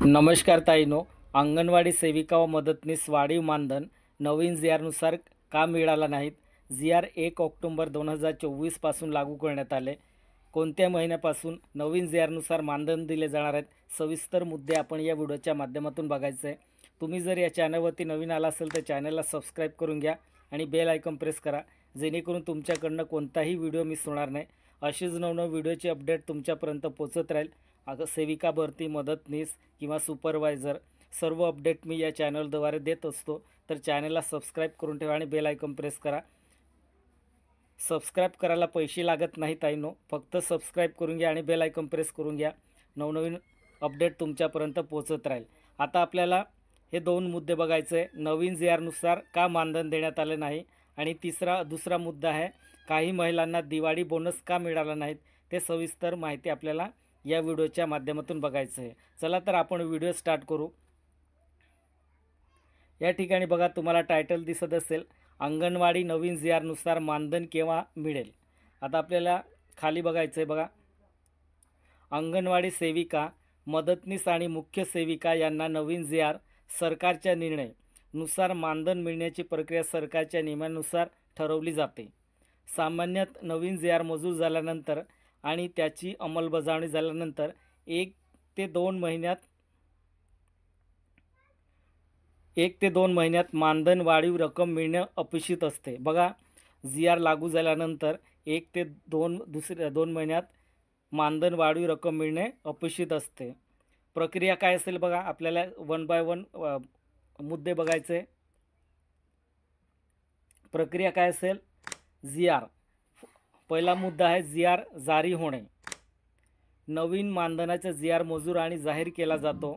नमस्कार ताईनो. अंगणवाडी सेविका व मदतनीस वाढीव मानधन नवीन जी-आरनुसार का मिळाला नाहीत? जी-आर 1 ऑक्टोबर 2024 पासून लागू करण्यात आले. कोणत्या महिन्यापासून नवीन जी-आरनुसार मानधन दिले जाणार आहेत? सविस्तर मुद्दे आपण या व्हिडिओच्या माध्यमातून बघायचे आहे. तुम्ही जर या चॅनलवरती नवीन आला असेल तर चॅनलला सबस्क्राईब करून घ्या आणि बेल आयकॉन प्रेस करा, जेणेकरून तुमच्याकडनं कोणताही व्हिडिओ मिस होणार नाही. अशीच नवनवीन व्हिडिओची अपडेट तुमच्यापर्यंत पोहोचत राहील. सेविका भरती, मदतनीस किंवा सुपरवायझर सर्व अपडेट मी या चॅनलद्वारे देत असतो. तर चॅनलला सबस्क्राईब करून ठेवा आणि बेल आयकॉन प्रेस करा. सबस्क्राईब करायला पैसे लागत नाही ताईनो, फक्त सबस्क्राईब करून घ्या आणि बेल आयकॉन प्रेस करून घ्या. नवनवीन अपडेट तुमच्यापर्यंत पोहोचत राहील. आता आपल्याला हे दोन मुद्दे बघायचे. नवीन जी-आरनुसार का मानधन देण्यात आले नाही आणि दुसरा मुद्दा आहे, काही महिलांना दिवाळी बोनस का मिळाला नाहीत. ते सविस्तर माहिती आपल्याला या व्हिडिओच्या माध्यमातून बघायचं आहे. चला तर आपण व्हिडिओ स्टार्ट करू. या ठिकाणी बघा, तुम्हाला टायटल दिसत असेल, अंगणवाडी नवीन जी-आरनुसार मानधन केव्हा मिळेल. आता आपल्याला खाली बघायचं आहे बघा, अंगणवाडी सेविका, मदतनीस आणि मुख्य सेविका यांना नवीन जी-आर सरकारच्या निर्णयानुसार मानधन मिळण्याची प्रक्रिया सरकारच्या नियमानुसार ठरवली जाते. सामान्यत नवीन जी-आर मंजूर झाल्यानंतर आणि त्याची अंमलबजावणी झाल्यानंतर 1 ते 2 महिन्यात मानधन वाढीव रक्कम मिळणे अपेक्षित असते. बघा, जी-आर लागू झाल्यानंतर 1 ते 2 महिन्यात मानधन वाढीव रक्कम मिळणे अपेक्षित असते. प्रक्रिया काय असेल बघा, आपल्याला 1 बाय 1 मुद्दे बघायचे. प्रक्रिया काय असेल? जी-आर, पहिला मुद्दा आहे जी-आर जारी होणे. नवीन मानधनाचा जी-आर मंजूर आणि जाहीर केला जातो.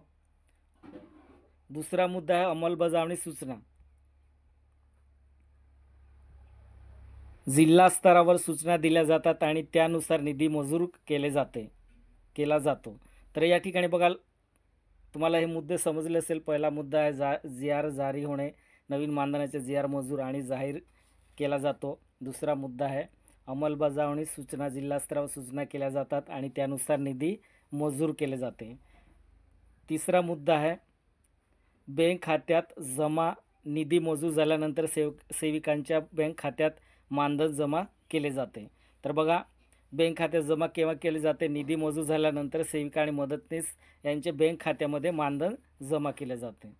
दुसरा मुद्दा आहे अंमलबजावणी सूचना. जिल्हा स्तरावर सूचना दिल्या जातात आणि त्यानुसार निधी मंजूर केला जातो. तर या ठिकाणी बघा, तुम्हाला हे मुद्दे समजले असेल. पहिला मुद्दा आहे जी-आर जारी होणे, नवीन मानधनाचे जी-आर मंजूर आणि जाहीर केला जातो. दुसरा मुद्दा आहे अंमलबजावणी सूचना, जिल्हा स्तरावर सूचना केल्या जातात आणि त्यानुसार निधी मंजूर केले जाते. तिसरा मुद्दा आहे बँक खात्यात जमा, निधी मंजूर झाल्यानंतर सेविकांच्या बँक खात्यात मानधन जमा केले जाते. तर बघा, बँक खात्यात जमा केव्हा केले जाते? निधी मंजूर झाल्यानंतर सेविका आणि मदतनीस यांच्या बँक खात्यामध्ये मानधन जमा केले जाते.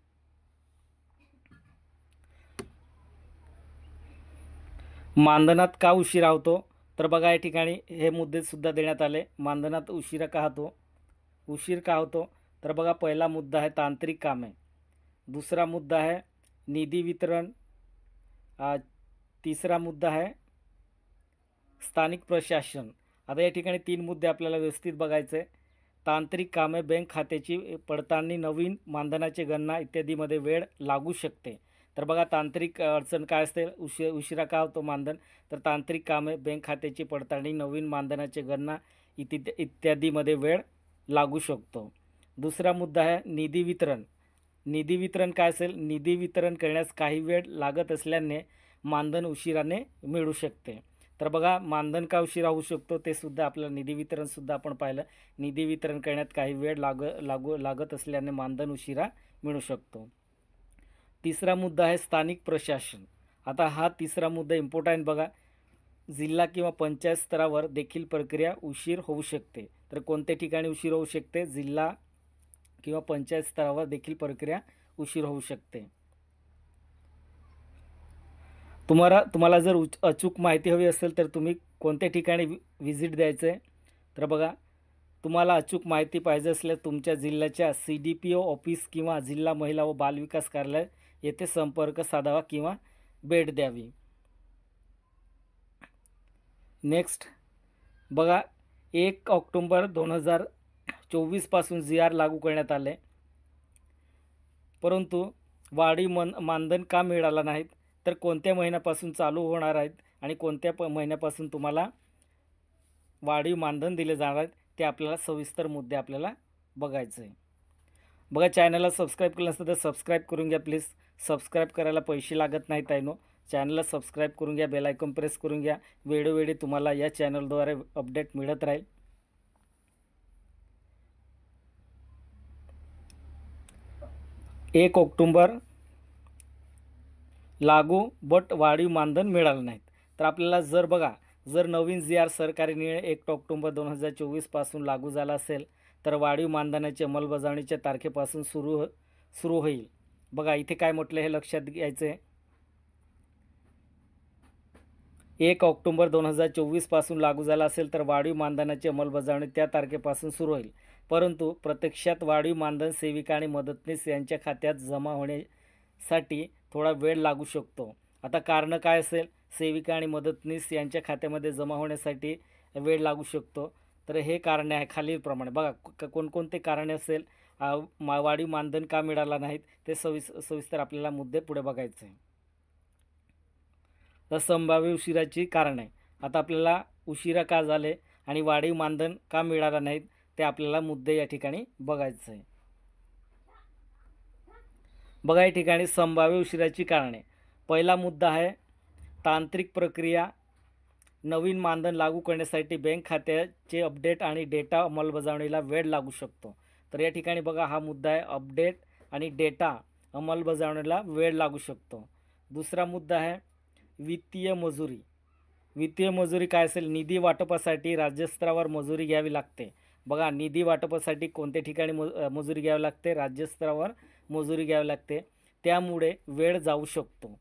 मानधनात का उशिरा होतो? तर बघा, या ठिकाणी हे मुद्दे सुद्धा देण्यात आले. मानधनात उशीर का होतो? तर बघा, पहिला मुद्दा आहे तांत्रिक कामे. दुसरा मुद्दा आहे निधी वितरण. तिसरा मुद्दा आहे स्थानिक प्रशासन. आता या ठिकाणी 3 मुद्दे आपल्याला व्यवस्थित बघायचे. तांत्रिक कामे, बँक खात्याची पडताळणी, नवीन मानधनाची गणना इत्यादीमध्ये वेळ लागू शकते. तर बघा, तांत्रिक अडचण काय असते? उशिरा का होतो मानधन? तर तांत्रिक कामे, बँक खात्याची पडताळणी, नवीन मानधनाची गणना इत्यादीमध्ये वेळ लागू शकतो. दुसरा मुद्दा आहे निधी वितरण. निधी वितरण काय असेल? निधी वितरण करण्यास काही वेळ लागत असल्याने मानधन उशिराने मिळू शकते. तर बघा, मानधन का उशिरा होऊ शकतो ते सुद्धा आपल्याला, निधी वितरणसुद्धा आपण पाहिलं. निधी वितरण करण्यात काही वेळ लागत असल्याने मानधन उशिरा मिळू शकतो. तिसरा मुद्दा आहे स्थानिक प्रशासन. आता हा तिसरा मुद्दा इम्पॉर्टंट बघा, जिल्हा किंवा पंचायत स्तरावर देखील प्रक्रिया उशीर होऊ शकते. तर कोणत्या ठिकाणी उशीर होऊ शकते? जिल्हा किंवा पंचायत स्तरावर देखील प्रक्रिया उशीर होऊ शकते. तुम्हाला जर अचूक माहिती हवी असेल तर तुम्ही कोणत्या ठिकाणी व्हिजिट द्यायचं आहे? तर बघा, तुम्हाला अचूक माहिती पाहिजे असल्यास तुमच्या जिल्ह्याच्या CDPO ऑफिस किंवा जिल्हा महिला व बालविकास कार्यालय येथे संपर्क साधावा किंवा भेट द्यावी. नेक्स्ट बघा, 1 ऑक्टोबर 2024 पासून जी-आर लागू करण्यात आले, परंतु वाढीव मानधन का मिळाला नाहीत? तर कोणत्या महिन्यापासून चालू होणार आहेत आणि कोणत्या महिन्यापासून तुम्हाला वाढीव मानधन दिले जाणार आहेत ते आपल्याला सविस्तर मुद्दे आपल्याला बघायचे आहे. बघा, चॅनलला सबस्क्राईब केलं नसतं तर सबस्क्राईब करून घ्या प्लीज. सबस्क्राईब करायला पैसे लागत नाहीत ताईनो. चॅनलला सबस्क्राईब करून घ्या, बेल आयकॉन प्रेस करून घ्या. वेळोवेळी तुम्हाला या चॅनलद्वारे अपडेट मिळत राहील. 1 ऑक्टोबर लागू बट वाढीव मानधन मिळालं नाहीत. तर आपल्याला जर बघा, जर नवीन जी आर सरकारी निर्णय 1 ऑक्टोबर 2024 पासून लागू झाला असेल तर वाढीव मानधनाची अंमलबजावणीच्या तारखेपासून सुरू होईल. बघा इथे काय म्हटलं हे लक्षात घ्यायचं आहे. 1 ऑक्टोबर 2024 पासून लागू झाला असेल तर वाढीव मानधनाची अंमलबजावणी त्या तारखेपासून सुरू होईल. परंतु प्रत्यक्षात वाढीव मानधन सेविका आणि मदतनीस यांच्या खात्यात जमा होण्यासाठी थोडा वेळ लागू शकतो. आता कारण काय असेल? सेविका आणि मदतनीस यांच्या खात्यामध्ये जमा होण्यासाठी वेळ लागू शकतो. तर हे कारणे आहे खालीलप्रमाणे. बघा कोणकोणते कारणे असेल, वाढीव मानधन का मिळाला नाहीत ते सविस्तर आपल्याला मुद्दे पुढे बघायचे आहे. तर संभाव्य उशिराची कारणे. आता आपल्याला उशिरा का झाले आणि वाढीव मानधन का मिळाला नाहीत ते आपल्याला मुद्दे या ठिकाणी बघायचे आहे. बघा या ठिकाणी संभाव्य उशिराची कारणे. पहिला मुद्दा आहे तांत्रिक प्रक्रिया. नवीन मानधन लागू करण्यासाठी बँक खात्याचे अपडेट आणि डेटा अंमलबजावणीला वेळ लागू शकतो. तर या ठिकाणी बघा हा मुद्दा आहे, अपडेट आणि डेटा अंमलबजावणीला वेळ लागू शकतो. दुसरा मुद्दा आहे वित्तीय मजुरी. वित्तीय मजुरी काय असेल? निधी वाटपासाठी राज्यस्तरावर मजुरी घ्यावी लागते. बघा निधी वाटपासाठी कोणत्या ठिकाणी मजुरी घ्यावी लागते? राज्यस्तरावर मजुरी घ्यावी लागते, त्यामुळे वेळ जाऊ शकतो.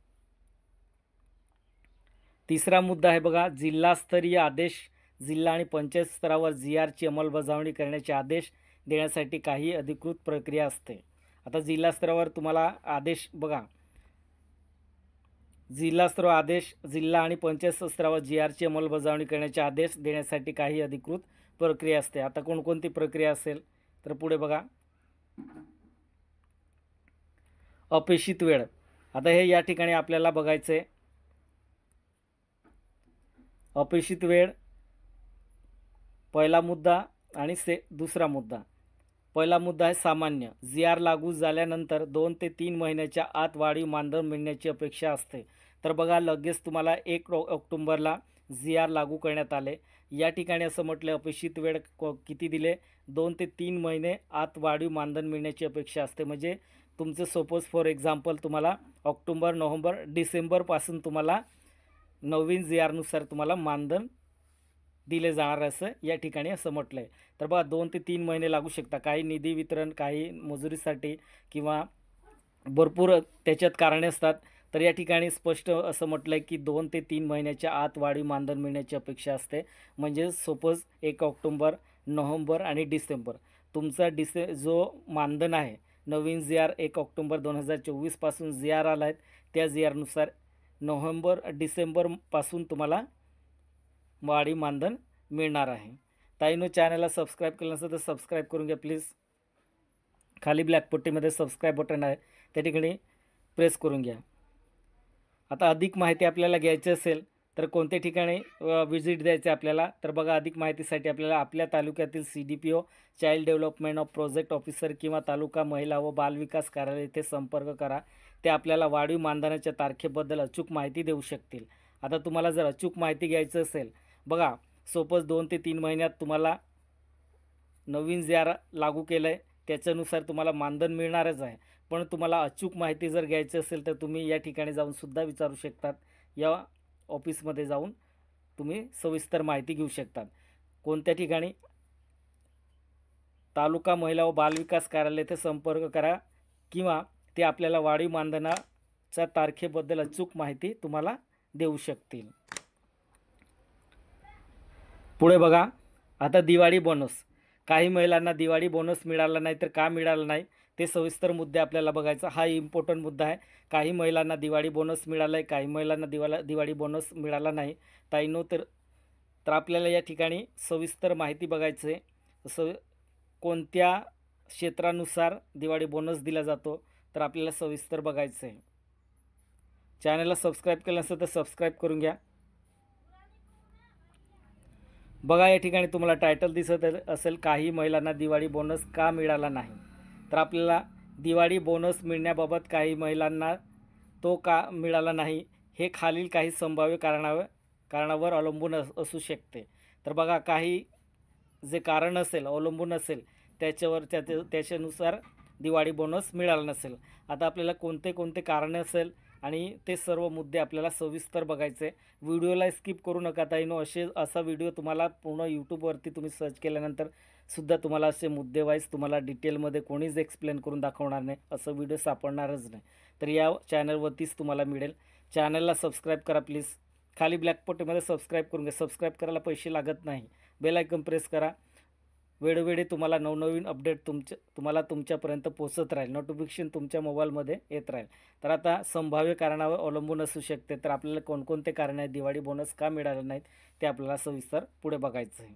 तिसरा मुद्दा आहे बघा जिल्हास्तरीय आदेश. जिल्हा आणि पंचायत स्तरावर GRची अंमलबजावणी करण्याचे आदेश देण्यासाठी काही अधिकृत प्रक्रिया असते. आता जिल्हा स्तरावर तुम्हाला आदेश बघा, जिल्हा स्तरावर आदेश, जिल्हा आणि पंचायत स्तरावर GRची अंमलबजावणी करण्याचे आदेश देण्यासाठी काही अधिकृत प्रक्रिया असते. आता कोणकोणती प्रक्रिया असेल तर पुढे बघा. अपेक्षित वेळ. आता हे या ठिकाणी आपल्याला बघायचं आहे. अपेक्षित वेळ पहिला मुद्दा आणि दुसरा मुद्दा. पहिला मुद्दा आहे सामान्य. GR लागू झाल्यानंतर 2 ते 3 महिन्याच्या आत वाढीव मानधन मिळण्याची अपेक्षा असते. तर बघा लगेच तुम्हाला 1 ऑक्टोबरला GR लागू करण्यात आले. या ठिकाणी असं म्हटलं अपेक्षित वेळ किती दिले? 2 ते 3 महिने आत वाढीव मानधन मिळण्याची अपेक्षा असते. म्हणजे तुमचं सपोज फॉर एक्झाम्पल तुम्हाला ऑक्टोबर, नोव्हेंबर, डिसेंबरपासून तुम्हाला नवीन GRनुसार तुम्हाला मानधन दिले जाणार असं या ठिकाणी असं म्हटलं आहे. तर बघा 2 ते 3 महिने लागू शकतात. काही निधी वितरण, काही मजुरीसाठी किंवा भरपूर त्याच्यात कारणे असतात. तर या ठिकाणी स्पष्ट असं म्हटलं आहे की 2 ते 3 महिन्याच्या आत वाढीव मानधन मिळण्याची अपेक्षा असते. म्हणजे सपोज 1 ऑक्टोबर, नोव्हेंबर आणि डिसेंबर तुमचा जो मानधन आहे नवीन GR 1 ऑक्टोबर 2024 पासून GR आला आहे, त्या GRनुसार नोव्हेंबर, डिसेंबरपासून तुम्हाला वाढीव मानधन मिळणार आहे. ताईनो चॅनलला सबस्क्राईब केलं नसेल तर सबस्क्राईब करून घ्या प्लीज. खाली ब्लॅक पट्टीमध्ये सबस्क्राईब बटन आहे, त्या ठिकाणी प्रेस करून घ्या. आता अधिक माहिती आपल्याला घ्यायची असेल तर कोणत्या ठिकाणी व्हिजिट द्यायचे आपल्याला? तर बघा अधिक माहितीसाठी आपल्याला आपल्या तालुक्यातील CDPO child development of project officer किंवा तालुका महिला व बालविकास कार्यालय येथे संपर्क करा. ते आपल्याला वाढीव मानधनाच्या तारखेबद्दल अचूक माहिती देऊ शकतील. आता तुम्हाला जर अचूक माहिती घ्यायचं असेल, बघा सपोज 2 ते 3 महिन्यात तुम्हाला नवीन GR लागू केलं आहे, त्याच्यानुसार तुम्हाला मानधन मिळणारच आहे. पण तुम्हाला अचूक माहिती जर घ्यायची असेल तर तुम्ही या ठिकाणी जाऊन सुद्धा विचारू शकतात. या ऑफिसमध्ये जाऊन तुम्ही सविस्तर माहिती घेऊ शकतात. कोणत्या ठिकाणी? तालुका महिला व बालविकास कार्यालय येथे संपर्क करा किंवा ते आपल्याला वाढीव मानधनाच्या तारखेबद्दल अचूक माहिती तुम्हाला देऊ शकतील. पुढे बघा आता दिवाळी बोनस. काही महिलांना दिवाळी बोनस मिळाला नाही, तर का मिळाला नाही ते सविस्तर मुद्दे आपल्याला बघायचा. हा इम्पॉर्टंट मुद्दा आहे. काही महिलांना दिवाळी बोनस मिळाला आहे, काही महिलांना दिवाळी बोनस मिळाला नाही. ताईनो तर आपल्याला या ठिकाणी सविस्तर माहिती बघायचं आहे. कोणत्या क्षेत्रानुसार दिवाळी बोनस दिला जातो तर आपल्याला सविस्तर बघायचं आहे. चॅनलला सबस्क्राईब केलं नसेल तर सबस्क्राईब करून घ्या. बघा या ठिकाणी तुम्हाला टायटल दिसत असेल, काही महिलांना दिवाळी बोनस का मिळाला नाही. तर आपल्याला दिवाळी बोनस मिळण्याबाबत काही महिलांना तो का मिळाला नाही हे खालील काही संभाव्य कारणावर अवलंबून असू शकते. तर बघा काही जे कारण असेल, अवलंबून असेल त्याच्यानुसार दिवाळी बोनस मिळाला नसेल. आता आपल्याला कोणते कोणते कारणे असेल आणि ते सर्व मुद्दे आपल्याला सविस्तर बघायचे. व्हिडिओला स्किप करू नका ताईनो. असा व्हिडिओ तुम्हाला पूर्ण यूट्यूबवरती तुम्ही सर्च केल्यानंतर सुद्धा तुम्हाला असे मुद्देवाईज तुम्हाला डिटेलमध्ये कोणीच एक्सप्लेन करून दाखवणार नाही, असं व्हिडिओ सापडणारच नाही. तर या चॅनलवरतीच तुम्हाला मिळेल. चॅनलला सबस्क्राईब करा प्लीज. खाली ब्लॅक पट्टीमध्ये सबस्क्राईब करून घ्या. सबस्क्राईब करायला पैसे लागत नाही. बेल आयकॉन प्रेस करा. वेळोवेळी तुम्हाला नवनवीन अपडेट तुम्हाला तुमच्यापर्यंत पोहोचत राहील. नोटिफिकेशन तुमच्या मोबाईलमध्ये येत राहील. तर आता संभाव्य कारणावर अवलंबून असू शकते. तर आपल्याला कोणकोणते कारण आहेत, दिवाळी बोनस का मिळाले नाहीत, ते आपल्याला सविस्तर पुढे बघायचं आहे.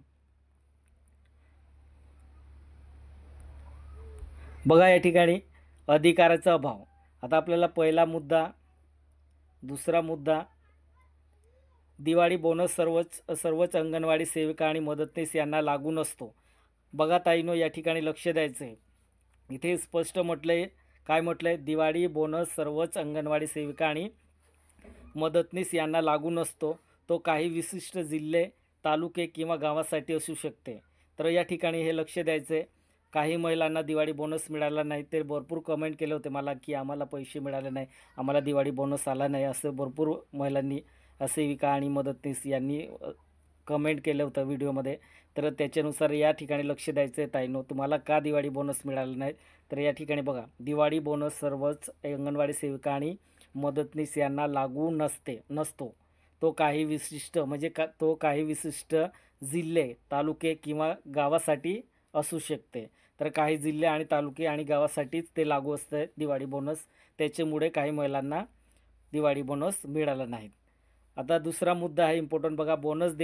बघा या ठिकाणी अधिकाराचा अभाव. आता आपल्याला पहिला मुद्दा, दुसरा मुद्दा, दिवाळी बोनस सर्वच अंगणवाडी सेविका आणि मदतनीस यांना लागू नसतो. बघा ताईनो, या ठिकाणी लक्ष द्यायचं आहे. इथे स्पष्ट म्हटलं आहे, काय म्हटलं आहे, दिवाळी बोनस सर्वच अंगणवाडी सेविका आणि मदतनीस यांना लागू नसतो. तो काही विशिष्ट जिल्हे, तालुके किंवा गावासाठी असू शकते. तर या ठिकाणी हे लक्ष द्यायचं आहे. काही महिलांना दिवाळी बोनस मिळाला नाही. ते भरपूर कमेंट केले होते मला की आम्हाला पैसे मिळाले नाही, आम्हाला दिवाळी बोनस आला नाही, असं भरपूर महिलांनी, सेविका आणि मदतनीस यांनी कमेंट केलं होतं व्हिडिओमध्ये. तर त्याच्यानुसार या ठिकाणी लक्ष द्यायचं आहे ताईनो. तुम्हाला का दिवाळी बोनस मिळाला नाही, तर या ठिकाणी बघा, दिवाळी बोनस सर्वच अंगणवाडी सेविका आणि मदतनीस यांना लागू नसतो. तो काही विशिष्ट तो काही विशिष्ट जिल्हे, तालुके किंवा गावासाठी असू शकते. तर काही जिल्हे आणि तालुके आणि गावासाठीच ते लागू असते दिवाळी बोनस. त्याच्यामुळे काही महिलांना दिवाळी बोनस मिळाला नाहीत. आता दुसरा मुद्दा आहे इम्पॉर्टंट. बघा, बोनस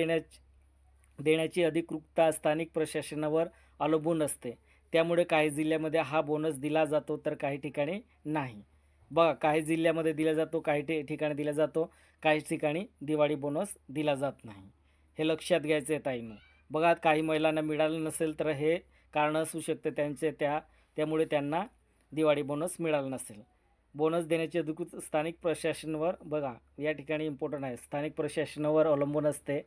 देण्याची अधिकृतता स्थानिक प्रशासनावर अवलंबून असते. त्यामुळे काही जिल्ह्यामध्ये हा बोनस दिला जातो तर काही ठिकाणी नाही. बघा, काही जिल्ह्यामध्ये दिला जातो, काही ठिकाणी दिला जातो, काही ठिकाणी दिवाळी बोनस दिला जात नाही. हे लक्षात घ्यायचं आहे ताईंनो. बघा, काही महिलांना मिळालं नसेल तर हे कारण असू शकते त्यामुळे त्यांना दिवाळी बोनस मिळाला नसेल. बोनस देण्याची अधिकृत स्थानिक प्रशासनावर, बघा या ठिकाणी इम्पॉर्टंट आहे, स्थानिक प्रशासनावर अवलंबून असते.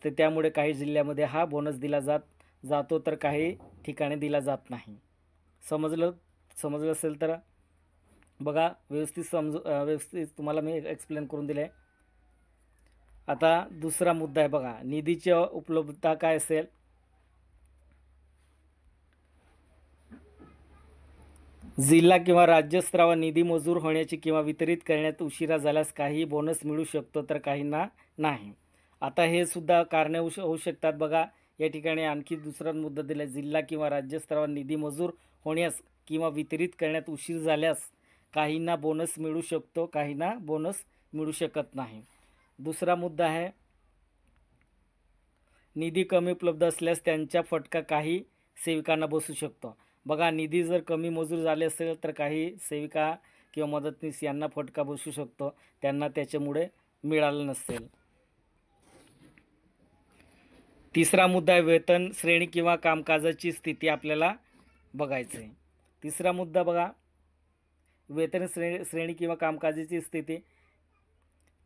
त्यामुळे काही जिल्ह्यामध्ये हा बोनस दिला जातो तर काही ठिकाणी दिला जात नाही. समजलं असेल तर बघा, व्यवस्थित तुम्हाला मी एक्सप्लेन करून दिले. आता दुसरा मुद्दा आहे. बघा, निधीची उपलब्धता काय असेल. जिल्हा किंवा राज्यस्तरावर निधी मंजूर होण्याची किंवा वितरित करण्यात उशिरा झाल्यास काही बोनस मिळू शकतो तर काहींना नाही. आता हे सुद्धा कारणे होऊ शकतात. बघा, या ठिकाणी आणखी दुसरा मुद्दा दिला, जिल्हा किंवा राज्यस्तरावर निधी मंजूर होण्यास किंवा वितरित करण्यात उशीर झाल्यास काहींना बोनस मिळू शकतो, काहींना बोनस मिळू शकत नाही. दुसरा मुद्दा आहे, निधी कमी उपलब्ध असल्यास त्यांचा फटका काही सेविकांना बसू शकतो. बघा, निधी जर कमी मंजूर झाले असेल तर काही सेविका किंवा मदतनीस यांना फटका बसू शकतो, त्यांना त्याच्यामुळे मिळालं नसेल. तिसरा मुद्दा आहे, वेतन श्रेणी किंवा कामकाजाची स्थिती आपल्याला बघायचं आहे. तिसरा मुद्दा बघा, वेतन श्रेणी किंवा कामकाजाची स्थिती.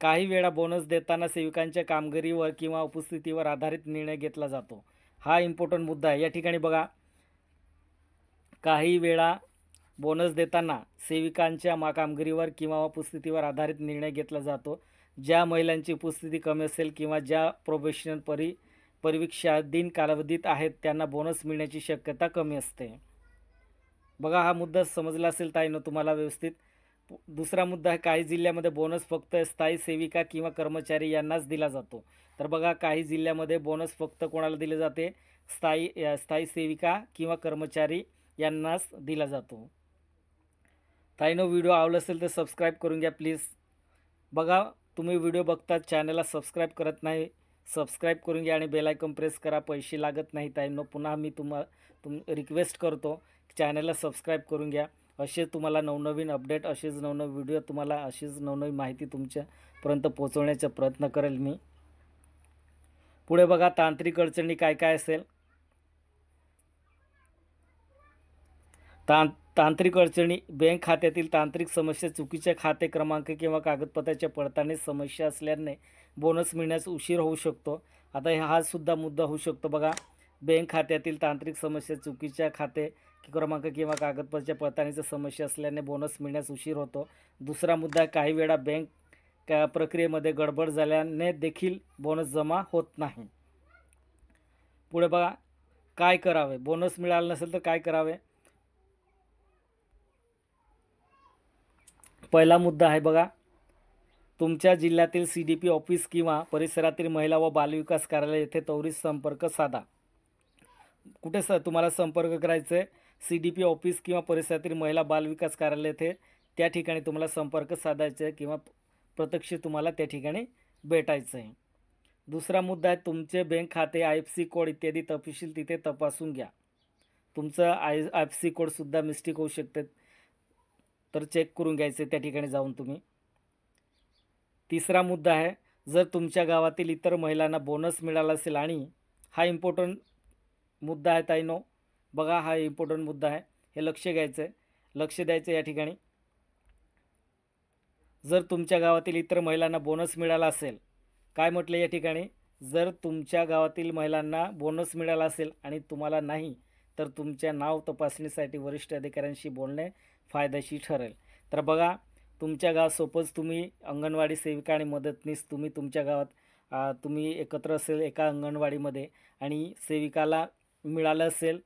काही वेळा बोनस देताना सेविकांच्या कामगिरीवर किंवा उपस्थितीवर आधारित निर्णय घेतला जातो. हा इम्पॉर्टंट मुद्दा आहे. या ठिकाणी बघा, काही वेळा बोनस देताना सेविकांच्या कामगिरीवर किंवा उपस्थितीवर आधारित निर्णय घेतला जातो. ज्या महिलांची उपस्थिती कमी असेल किंवा ज्या प्रोबेशनल परिवीक्षाधीन कालावधीत आहेत त्यांना बोनस मिळण्याची शक्यता कमी असते. बघा, हा मुद्दा समजला असेल ताईंनो तुम्हाला व्यवस्थित. दुसरा मुद्दा आहे, काही जिल्ह्यामध्ये बोनस फक्त स्थायी सेविका किंवा कर्मचारी यांनाच दिला जातो. तर बघा, काही जिल्ह्यामध्ये बोनस फक्त कोणाला दिले जाते, स्थायी सेविका किंवा कर्मचारी यांनाच दिला जातो. ताईंनो, व्हिडिओ आवडला असेल तर सबस्क्राईब करून घ्या प्लीज. बघा, तुम्ही व्हिडिओ बघता, चॅनलला सबस्क्राईब करत नाही, सबस्क्राईब करून घ्या आणि बेल आयकॉन प्रेस करा. पैसे लागत नाही ताईंनो. पुन्हा मी रिक्वेस्ट करतो, चॅनलला सबस्क्राईब करून घ्या. असे तुम्हाला नवनवीन अपडेट, असेच नवनवीन व्हिडिओ, तुम्हाला अशीच नवनवीन माहिती तुमच्यापर्यंत पोहोचवण्याचा प्रयत्न करेल मी. पुढे बघा, तांत्रिक अडचणी काय काय असेल. तांत्रिक अडचणी, बँक खात्यातील तांत्रिक समस्या, चुकीचे खाते क्रमांक किंवा कागदपत्राच्या पडताळणी समस्या असल्याने बोनस मिळण्यास उशीर होऊ शकतो. आता हा सुद्धा मुद्दा होऊ शकतो. बघा, बँक खात्यातील तांत्रिक समस्या, चुकीच्या खाते क्रमांक किंवा कागदपत्राच्या पडताळणीची समस्या असल्याने बोनस मिळण्यास उशीर होतो. दुसरा मुद्दा, काही वेळा बँक प्रक्रियेमध्ये गडबड झाल्याने देखील बोनस जमा होत नाही. पुढे बघा, काय करावे? बोनस मिळाला नसेल तर काय करावे? पहिला मुद्दा आहे बघा, तुमच्या जिल्ह्यातील CDP ऑफिस किंवा परिसरातील महिला व बालविकास कार्यालय येथे त्वरित संपर्क साधा. कुठे तुम्हाला संपर्क करायचा आहे? CDP ऑफिस किंवा परिसरातील महिला बालविकास कार्यालय येथे, त्या ठिकाणी तुम्हाला संपर्क साधायचा आहे किंवा प्रत्यक्ष तुम्हाला त्या ठिकाणी भेटायचं आहे. दुसरा मुद्दा आहे, तुमचे बँक खाते, IFSC कोड इत्यादी तपशील तिथे तपासून घ्या. तुमचं IFSC कोडसुद्धा मिस्टेक होऊ शकते, तर चेक करून घ्यायचं त्या ठिकाणी जाऊन तुम्ही. तिसरा मुद्दा आहे, जर तुमच्या गावातील इतर महिलांना बोनस मिळाला असेल, आणि हा इम्पॉर्टंट मुद्दा आहे ताईनो, बघा हा इम्पॉर्टंट मुद्दा आहे, हे लक्ष घ्यायचं आहे, लक्ष द्यायचं या ठिकाणी. जर तुमच्या गावातील इतर महिलांना बोनस मिळाला असेल, काय म्हटलं या ठिकाणी? जर तुमच्या गावातील महिलांना बोनस मिळाला असेल आणि तुम्हाला नाही, तर तुमच्या नाव तपासणीसाठी वरिष्ठ अधिकाऱ्यांशी बोलणे फायदेशीर ठरेल. तर बघा, तुमच्या गावात सपोज तुम्ही अंगणवाडी सेविका आणि मदतनीस, तुम्ही तुमच्या गावात तुम्ही एकत्र असेल एका अंगणवाडीमध्ये, आणि सेविकाला मिळालं असेल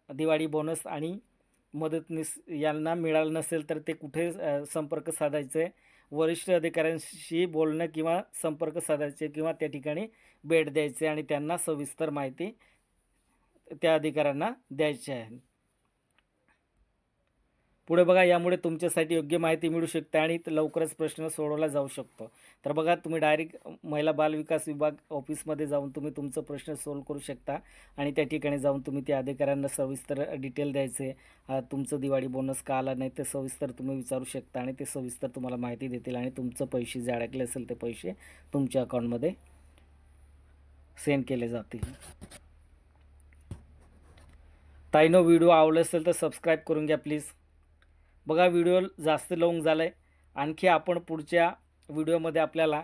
दिवाळी बोनस आणि मदतनीस यांना मिळालं नसेल, तर ते कुठे संपर्क साधायचे आहे? वरिष्ठ अधिकाऱ्यांशी बोलणं किंवा संपर्क साधायचे किंवा त्या ठिकाणी भेट द्यायचे आणि त्यांना सविस्तर माहिती त्या अधिकाऱ्यांना द्यायची आहे. पुढे बघा, यामुळे तुमच्यासाठी योग्य माहिती मिळू शकते आणि लवकरच प्रश्न सोडवला जाऊ शकतो. तर बघा, तुम्ही डायरेक्ट महिला बालविकास विभाग ऑफिसमध्ये जाऊन तुम्ही तुमचं प्रश्न सोल्व करू शकता आणि त्या ठिकाणी जाऊन तुम्ही त्या अधिकाऱ्यांना सविस्तर डिटेल द्यायचे, तुमचं दिवाळी बोनस का आला नाही ते सविस्तर तुम्ही विचारू शकता आणि ते सविस्तर तुम्हाला माहिती देतील आणि तुमचं पैसे जे अडकले असेल ते पैसे तुमच्या अकाउंटमध्ये सेंड केले जातील. ताईनो, व्हिडिओ आवडला असेल तर सबस्क्राईब करून घ्या प्लीज. बघा, व्हिडिओ जास्त लाँग झाला आहे. आणखी आपण पुढच्या व्हिडिओमध्ये आपल्याला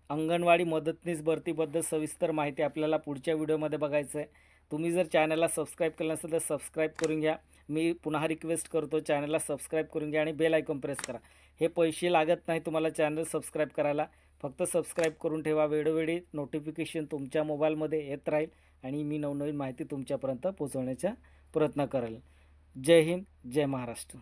अंगणवाडी मदतनीस भरतीबद्दल सविस्तर माहिती आपल्याला पुढच्या व्हिडिओमध्ये बघायचं आहे. तुम्ही जर चॅनलला सबस्क्राईब केलं नसेल तर सबस्क्राईब करून घ्या. मी पुन्हा रिक्वेस्ट करतो, चॅनलला सबस्क्राईब करून घ्या आणि बेल आयकॉन प्रेस करा. हे पैसे लागत नाही तुम्हाला चॅनल सबस्क्राईब करायला, फक्त सबस्क्राईब करून ठेवा. वेळोवेळी नोटिफिकेशन तुमच्या मोबाईलमध्ये येत राहील आणि मी नवनवीन माहिती तुमच्यापर्यंत पोहोचवण्याचा प्रयत्न करेल. जय हिंद, जय महाराष्ट्र.